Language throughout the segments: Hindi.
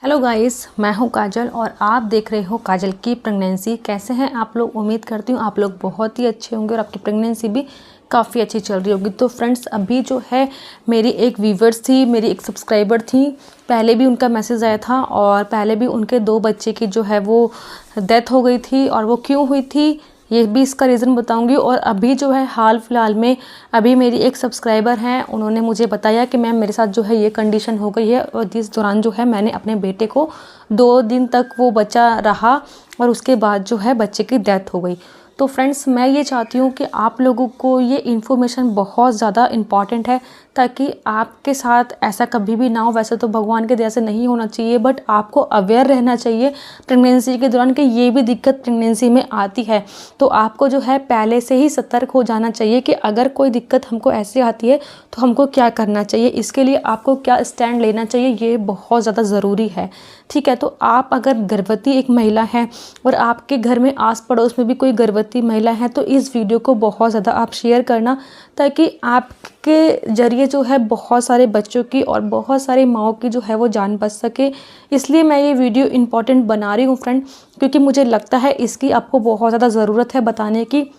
हेलो गाइस, मैं हूं काजल और आप देख रहे हो काजल की प्रेगनेंसी। कैसे हैं आप लोग? उम्मीद करती हूं आप लोग बहुत ही अच्छे होंगे और आपकी प्रेगनेंसी भी काफ़ी अच्छी चल रही होगी। तो फ्रेंड्स, अभी जो है मेरी एक व्यूवर्स थी, मेरी एक सब्सक्राइबर थी। पहले भी उनका मैसेज आया था और पहले भी उनके 2 बच्चे की जो है वो डेथ हो गई थी। और वो क्यों हुई थी ये भी इसका रीज़न बताऊंगी। और अभी जो है हाल फिलहाल में अभी मेरी एक सब्सक्राइबर हैं, उन्होंने मुझे बताया कि मैम मेरे साथ जो है ये कंडीशन हो गई है और जिस दौरान जो है मैंने अपने बेटे को 2 दिन तक वो बच्चा रहा और उसके बाद जो है बच्चे की डेथ हो गई। तो फ्रेंड्स, मैं ये चाहती हूँ कि आप लोगों को ये इन्फॉर्मेशन बहुत ज़्यादा इम्पॉर्टेंट है ताकि आपके साथ ऐसा कभी भी ना हो। वैसे तो भगवान के दया से नहीं होना चाहिए, बट आपको अवेयर रहना चाहिए प्रेगनेंसी के दौरान कि ये भी दिक्कत प्रेगनेंसी में आती है। तो आपको जो है पहले से ही सतर्क हो जाना चाहिए कि अगर कोई दिक्कत हमको ऐसे आती है तो हमको क्या करना चाहिए, इसके लिए आपको क्या स्टैंड लेना चाहिए, ये बहुत ज़्यादा ज़रूरी है। ठीक है, तो आप अगर गर्भवती एक महिला हैं और आपके घर में आस पड़ोस में भी कोई गर्भवती महिला है तो इस वीडियो को बहुत ज़्यादा आप शेयर करना, ताकि आपके ज़रिए जो है बहुत सारे बच्चों की और बहुत सारी माँओं की जो है वो जान बच सके। इसलिए मैं ये वीडियो इम्पॉर्टेंट बना रही हूँ फ्रेंड, क्योंकि मुझे लगता है इसकी आपको बहुत ज़्यादा ज़रूरत है बताने की।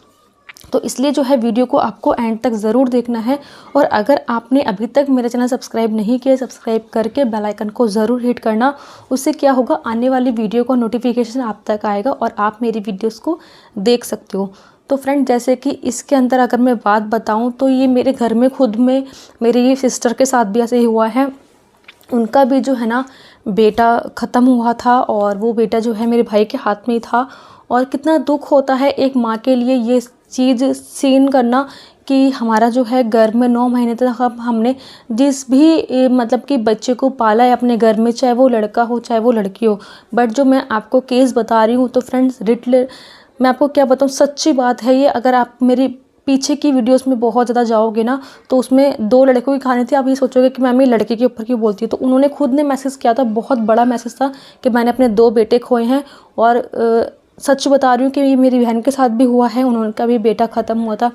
तो इसलिए जो है वीडियो को आपको एंड तक ज़रूर देखना है। और अगर आपने अभी तक मेरा चैनल सब्सक्राइब नहीं किया, सब्सक्राइब करके बेल आइकन को ज़रूर हिट करना। उससे क्या होगा, आने वाली वीडियो का नोटिफिकेशन आप तक आएगा और आप मेरी वीडियोस को देख सकते हो। तो फ्रेंड, जैसे कि इसके अंदर अगर मैं बात बताऊं तो ये मेरे घर में खुद में मेरी सिस्टर के साथ भी ऐसे ही हुआ है। उनका भी जो है ना बेटा ख़त्म हुआ था और वो बेटा जो है मेरे भाई के हाथ में ही था। और कितना दुख होता है एक माँ के लिए ये चीज़ सीन करना कि हमारा जो है घर में 9 महीने तक हमने जिस भी मतलब कि बच्चे को पाला है अपने घर में, चाहे वो लड़का हो चाहे वो लड़की हो। बट जो मैं आपको केस बता रही हूँ तो फ्रेंड्स, मैं आपको क्या बताऊँ, सच्ची बात है ये। अगर आप मेरी पीछे की वीडियोस में बहुत ज़्यादा जाओगे ना तो उसमें 2 लड़कों की कहानी थी। आप ये सोचोगे कि मैम ये लड़के के ऊपर क्यों बोलती है। तो उन्होंने खुद ने मैसेज किया था, बहुत बड़ा मैसेज था कि मैंने अपने 2 बेटे खोए हैं। और सच बता रही हूँ कि ये मेरी बहन के साथ भी हुआ है, उनका भी बेटा ख़त्म हुआ था।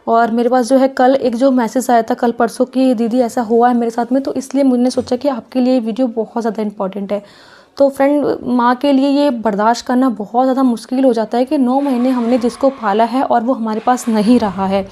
और मेरे पास जो है कल एक जो मैसेज आया था, कल परसों की, दीदी ऐसा हुआ है मेरे साथ में। तो इसलिए मैंने सोचा कि आपके लिए ये वीडियो बहुत ज़्यादा इंपॉर्टेंट है। तो फ्रेंड, माँ के लिए ये बर्दाश्त करना बहुत ज़्यादा मुश्किल हो जाता है कि 9 महीने हमने जिसको पाला है और वो हमारे पास नहीं रहा है।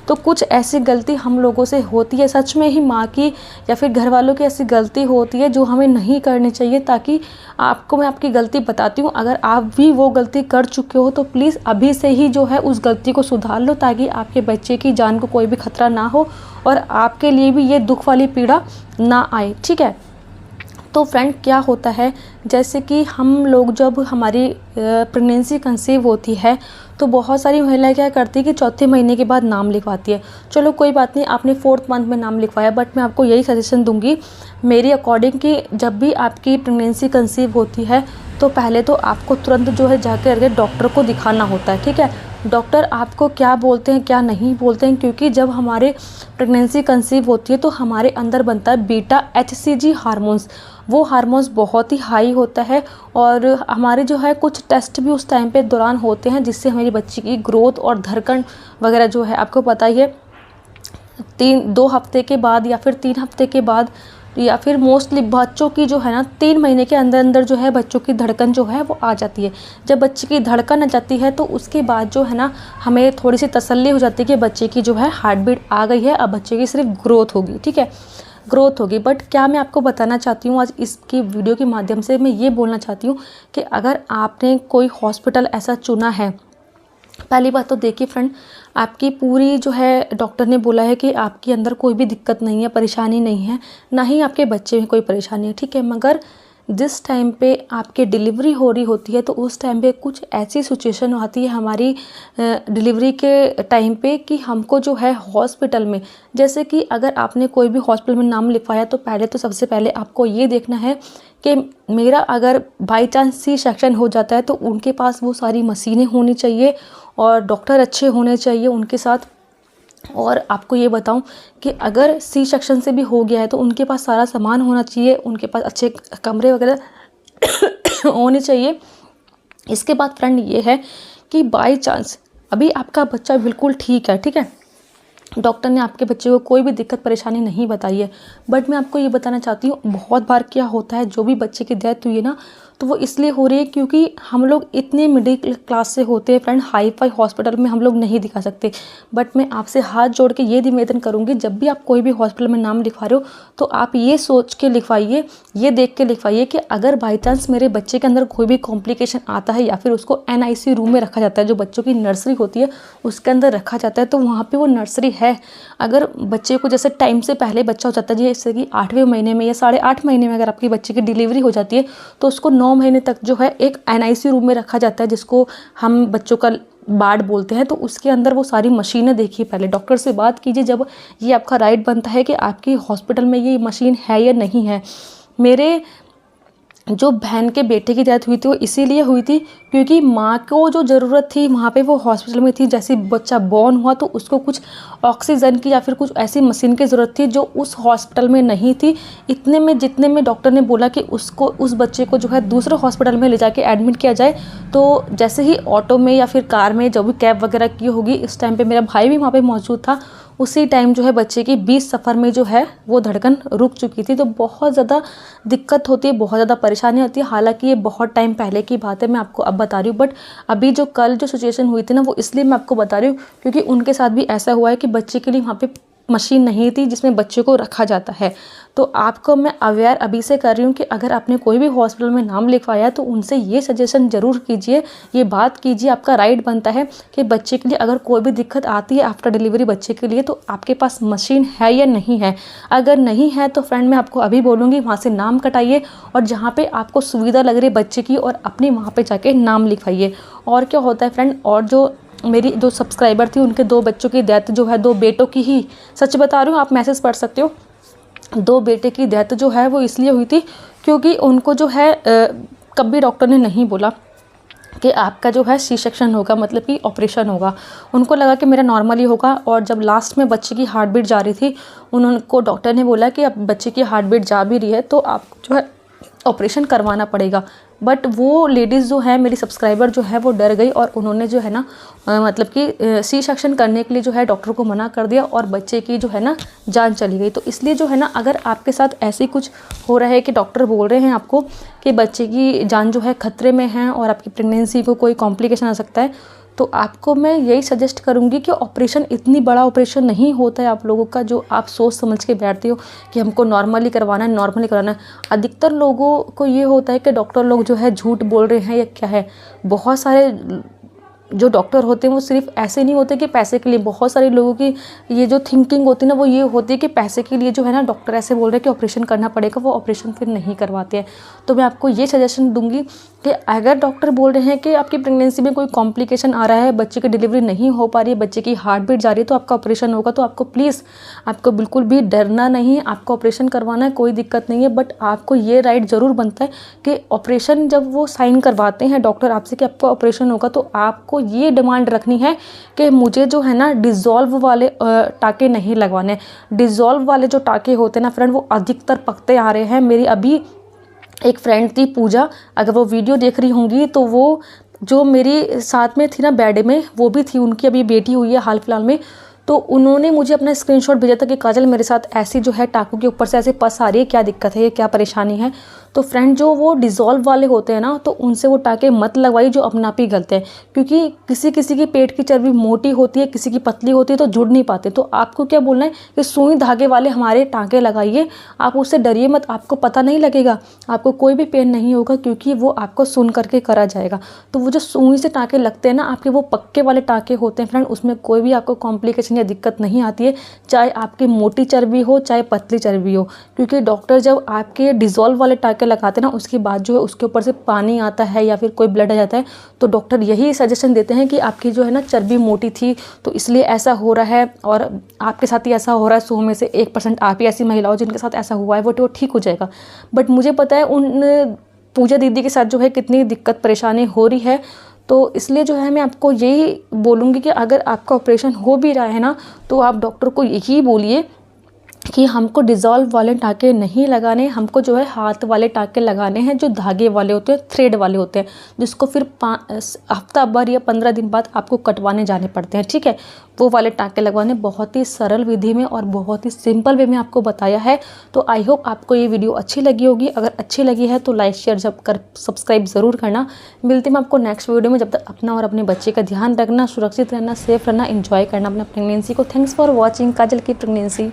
तो कुछ ऐसी गलती हम लोगों से होती है, सच में ही माँ की या फिर घर वालों की ऐसी गलती होती है जो हमें नहीं करनी चाहिए। ताकि आपको मैं आपकी गलती बताती हूँ, अगर आप भी वो गलती कर चुके हो तो प्लीज़ अभी से ही जो है उस गलती को सुधार लो, ताकि आपके बच्चे की जान को कोई भी खतरा ना हो और आपके लिए भी ये दुख वाली पीड़ा ना आए। ठीक है। तो फ्रेंड, क्या होता है, जैसे कि हम लोग जब हमारी प्रेगनेंसी कंसीव होती है तो बहुत सारी महिलाएं क्या करती है कि 4थे महीने के बाद नाम लिखवाती है। चलो कोई बात नहीं, आपने 4th मंथ में नाम लिखवाया, बट मैं आपको यही सजेशन दूंगी मेरी अकॉर्डिंग कि जब भी आपकी प्रेगनेंसी कंसीव होती है तो पहले तो आपको तुरंत जो है जाकर डॉक्टर को दिखाना होता है। ठीक है, डॉक्टर आपको क्या बोलते हैं क्या नहीं बोलते हैं, क्योंकि जब हमारे प्रेगनेंसी कंसीव होती है तो हमारे अंदर बनता है बीटा HCG हार्मोन्स। वो हार्मोन्स बहुत ही हाई होता है और हमारे जो है कुछ टेस्ट भी उस टाइम पे दौरान होते हैं जिससे हमारी बच्ची की ग्रोथ और धड़कन वगैरह जो है, आपको पता ही है, 2 हफ्ते के बाद या फिर 3 हफ्ते के बाद या फिर मोस्टली बच्चों की जो है ना 3 महीने के अंदर अंदर जो है बच्चों की धड़कन जो है वो आ जाती है। जब बच्चे की धड़कन आ जाती है तो उसके बाद जो है ना हमें थोड़ी सी तसल्ली हो जाती है कि बच्चे की जो है हार्ट बीट आ गई है, अब बच्चे की सिर्फ ग्रोथ होगी। ठीक है, ग्रोथ होगी। बट क्या मैं आपको बताना चाहती हूँ आज इसकी वीडियो के माध्यम से, मैं ये बोलना चाहती हूँ कि अगर आपने कोई हॉस्पिटल ऐसा चुना है, पहली बात तो देखिए फ्रेंड, आपकी पूरी जो है डॉक्टर ने बोला है कि आपके अंदर कोई भी दिक्कत नहीं है, परेशानी नहीं है, ना ही आपके बच्चे में कोई परेशानी है। ठीक है, मगर जिस टाइम पे आपके डिलीवरी हो रही होती है तो उस टाइम पे कुछ ऐसी सिचुएशन आती है हमारी डिलीवरी के टाइम पे कि हमको जो है हॉस्पिटल में, जैसे कि अगर आपने कोई भी हॉस्पिटल में नाम लिखवाया तो पहले तो सबसे पहले आपको ये देखना है कि मेरा अगर बाई चांस C-सेक्शन हो जाता है तो उनके पास वो सारी मशीनें होनी चाहिए और डॉक्टर अच्छे होने चाहिए उनके साथ। और आपको ये बताऊं कि अगर C-सेक्शन से भी हो गया है तो उनके पास सारा सामान होना चाहिए, उनके पास अच्छे कमरे वगैरह होने चाहिए। इसके बाद फ्रेंड ये है कि बाई चांस अभी आपका बच्चा बिल्कुल ठीक है, ठीक है, डॉक्टर ने आपके बच्चे को कोई भी दिक्कत परेशानी नहीं बताई है। बट मैं आपको ये बताना चाहती हूँ, बहुत बार क्या होता है, जो भी बच्चे की डेथ हुई है ना, तो वो इसलिए हो रही है क्योंकि हम लोग इतने मिडिल क्लास से होते हैं फ्रेंड, हाई फाई हॉस्पिटल में हम लोग नहीं दिखा सकते। बट मैं आपसे हाथ जोड़ के ये निवेदन करूँगी, जब भी आप कोई भी हॉस्पिटल में नाम लिखवा रहे हो तो आप ये सोच के लिखवाइए, ये देख के लिखवाइए कि अगर बाई चांस मेरे बच्चे के अंदर कोई भी कॉम्प्लिकेशन आता है या फिर उसको NICU रूम में रखा जाता है, जो बच्चों की नर्सरी होती है उसके अंदर रखा जाता है, तो वहाँ पर वो नर्सरी है। अगर बच्चे को जैसे टाइम से पहले बच्चा हो जाता है, जैसे कि 8वें महीने में या 8.5 महीने में अगर आपकी बच्चे की डिलीवरी हो जाती है, तो उसको 9 महीने तक जो है एक NICU रूम में रखा जाता है, जिसको हम बच्चों का वार्ड बोलते हैं। तो उसके अंदर वो सारी मशीनें देखिए, पहले डॉक्टर से बात कीजिए, जब ये आपका राइट बनता है कि आपकी हॉस्पिटल में ये मशीन है या नहीं है। मेरे जो बहन के बेटे की डेथ हुई थी वो इसीलिए हुई थी क्योंकि माँ को जो ज़रूरत थी वहाँ पे वो हॉस्पिटल में थी। जैसे बच्चा बॉर्न हुआ तो उसको कुछ ऑक्सीजन की या फिर कुछ ऐसी मशीन की ज़रूरत थी जो उस हॉस्पिटल में नहीं थी। इतने में जितने में डॉक्टर ने बोला कि उसको, उस बच्चे को जो है दूसरे हॉस्पिटल में ले जाके एडमिट किया जाए, तो जैसे ही ऑटो में या फिर कार में जो भी कैब वगैरह की होगी, इस टाइम पर मेरा भाई भी वहाँ पर मौजूद था, उसी टाइम जो है बच्चे की 20 सफ़र में जो है वो धड़कन रुक चुकी थी। तो बहुत ज़्यादा दिक्कत होती है, बहुत ज़्यादा परेशानी होती है। हालांकि ये बहुत टाइम पहले की बात है, मैं आपको अब बता रही हूँ। बट अभी जो कल जो सिचुएशन हुई थी ना, वो इसलिए मैं आपको बता रही हूँ क्योंकि उनके साथ भी ऐसा हुआ है कि बच्चे के लिए वहाँ पे मशीन नहीं थी जिसमें बच्चे को रखा जाता है। तो आपको मैं अवेयर अभी से कर रही हूँ कि अगर आपने कोई भी हॉस्पिटल में नाम लिखवाया तो उनसे ये सजेशन ज़रूर कीजिए, ये बात कीजिए। आपका राइट बनता है कि बच्चे के लिए अगर कोई भी दिक्कत आती है आफ्टर डिलीवरी बच्चे के लिए, तो आपके पास मशीन है या नहीं है। अगर नहीं है तो फ्रेंड मैं आपको अभी बोलूँगी वहाँ से नाम कटाइए और जहाँ पर आपको सुविधा लग रही है बच्चे की, और अपनी वहाँ पर जाके नाम लिखवाइए। और क्या होता है फ्रेंड, और जो मेरी 2 सब्सक्राइबर थी उनके 2 बच्चों की डेथ जो है, 2 बेटों की ही, सच बता रही हूँ, आप मैसेज पढ़ सकते हो, 2 बेटे की डेथ जो है वो इसलिए हुई थी क्योंकि उनको जो है कभी डॉक्टर ने नहीं बोला कि आपका जो है सी सेक्शन होगा, मतलब कि ऑपरेशन होगा। उनको लगा कि मेरा नॉर्मली होगा। और जब लास्ट में बच्चे की हार्ट बीट जा रही थी, उनको डॉक्टर ने बोला कि अब बच्चे की हार्ट बीट जा भी रही है तो आप जो है ऑपरेशन करवाना पड़ेगा। बट वो लेडीज़ जो है, मेरी सब्सक्राइबर जो है, वो डर गई और उन्होंने जो है ना मतलब कि सी सेक्शन करने के लिए जो है डॉक्टर को मना कर दिया और बच्चे की जो है ना जान चली गई। तो इसलिए जो है ना, अगर आपके साथ ऐसे कुछ हो रहा है कि डॉक्टर बोल रहे हैं आपको कि बच्चे की जान जो है खतरे में है और आपकी प्रेगनेंसी को कोई कॉम्प्लिकेशन आ सकता है, तो आपको मैं यही सजेस्ट करूँगी कि ऑपरेशन इतनी बड़ा ऑपरेशन नहीं होता है आप लोगों का जो आप सोच समझ के बैठते हो कि हमको नॉर्मली करवाना है, नॉर्मली कराना है। अधिकतर लोगों को ये होता है कि डॉक्टर लोग जो है झूठ बोल रहे हैं या क्या है। बहुत सारे जो डॉक्टर होते हैं वो सिर्फ ऐसे नहीं होते कि पैसे के लिए। बहुत सारे लोगों की ये जो थिंकिंग होती है ना, वो ये होती है कि पैसे के लिए जो है ना डॉक्टर ऐसे बोल रहे हैं कि ऑपरेशन करना पड़ेगा, वो ऑपरेशन फिर नहीं करवाते हैं। तो मैं आपको ये सजेशन दूंगी कि अगर डॉक्टर बोल रहे हैं कि आपकी प्रेगनेंसी में कोई कॉम्प्लिकेशन आ रहा है, बच्चे की डिलीवरी नहीं हो पा रही है, बच्चे की हार्ट बीट जा रही है, तो आपका ऑपरेशन होगा, तो आपको प्लीज़, आपको बिल्कुल भी डरना नहीं है, आपको ऑपरेशन करवाना है, कोई दिक्कत नहीं है। बट आपको ये राइट ज़रूर बनता है कि ऑपरेशन जब वो साइन करवाते हैं डॉक्टर आपसे कि आपका ऑपरेशन होगा, तो आपको ये डिमांड रखनी है कि मुझे जो है ना डिज़ोल्व वाले टाँके नहीं लगवाने। डिज़ोल्व वाले जो टाँके होते हैं ना फ्रेंड, वो अधिकतर पकते आ रहे हैं। मेरी अभी एक फ्रेंड थी पूजा, अगर वो वीडियो देख रही होंगी तो वो जो मेरी साथ में थी ना बेड में, वो भी थी, उनकी अभी बेटी हुई है हाल फिलहाल में। तो उन्होंने मुझे अपना स्क्रीनशॉट भेजा था कि काजल मेरे साथ ऐसी जो है टाँकों के ऊपर से ऐसे पस आ रही है, क्या दिक्कत है, ये क्या परेशानी है। तो फ्रेंड जो वो डिज़ोल्व वाले होते हैं ना, तो उनसे वो टाँके मत लगवाइए जो अपना आप ही गलते हैं, क्योंकि किसी किसी की पेट की चर्बी मोटी होती है, किसी की पतली होती है, तो जुड़ नहीं पाते। तो आपको क्या बोलना है कि सुई धागे वाले हमारे टाँके लगाइए, आप उससे डरिए मत, आपको पता नहीं लगेगा, आपको कोई भी पेन नहीं होगा, क्योंकि वो आपको सुन करके करा जाएगा। तो वो जो सुई से टाँके लगते हैं ना आपके, वो पक्के वाले टाँके होते हैं फ्रेंड, उसमें कोई भी आपको कॉम्प्लिकेशन या दिक्कत नहीं आती है, चाहे आपकी मोटी चर्बी हो चाहे पतली चर्बी हो। क्योंकि डॉक्टर जब आपके डिज़ोल्व वाले टाँके लगाते हैं ना, उसके बाद जो है उसके ऊपर से पानी आता है या फिर कोई ब्लड आ जाता है, तो डॉक्टर यही सजेशन देते हैं कि आपकी जो है ना चर्बी मोटी थी, तो इसलिए ऐसा हो रहा है, और आपके साथ ही ऐसा हो रहा है। 100 में से 1% आप ही ऐसी महिला हो जिनके साथ ऐसा हुआ है, वो ठीक हो जाएगा। बट मुझे पता है उन पूजा दीदी के साथ जो है कितनी दिक्कत परेशानी हो रही है। तो इसलिए जो है मैं आपको यही बोलूँगी कि अगर आपका ऑपरेशन हो भी रहा है ना, तो आप डॉक्टर को यही बोलिए कि हमको डिज़ोल्व वाले टाँके नहीं लगाने, हमको जो है हाथ वाले टाँके लगाने हैं जो धागे वाले होते हैं, थ्रेड वाले होते हैं, जिसको फिर हफ्ता भर या 15 दिन बाद आपको कटवाने जाने पड़ते हैं। ठीक है, वो वाले टाँके लगवाने बहुत ही सरल विधि में और बहुत ही सिंपल वे में आपको बताया है। तो आई होप आपको ये वीडियो अच्छी लगी होगी। अगर अच्छी लगी है तो लाइक शेयर सब्सक्राइब ज़रूर करना। मिलते हैं आपको नेक्स्ट वीडियो में। जब तक अपना और अपने बच्चे का ध्यान रखना, सुरक्षित रहना, सेफ रहना, एंजॉय करना अपना प्रेगनेंसी को। थैंक्स फॉर वॉचिंग काजल की प्रेगनेंसी।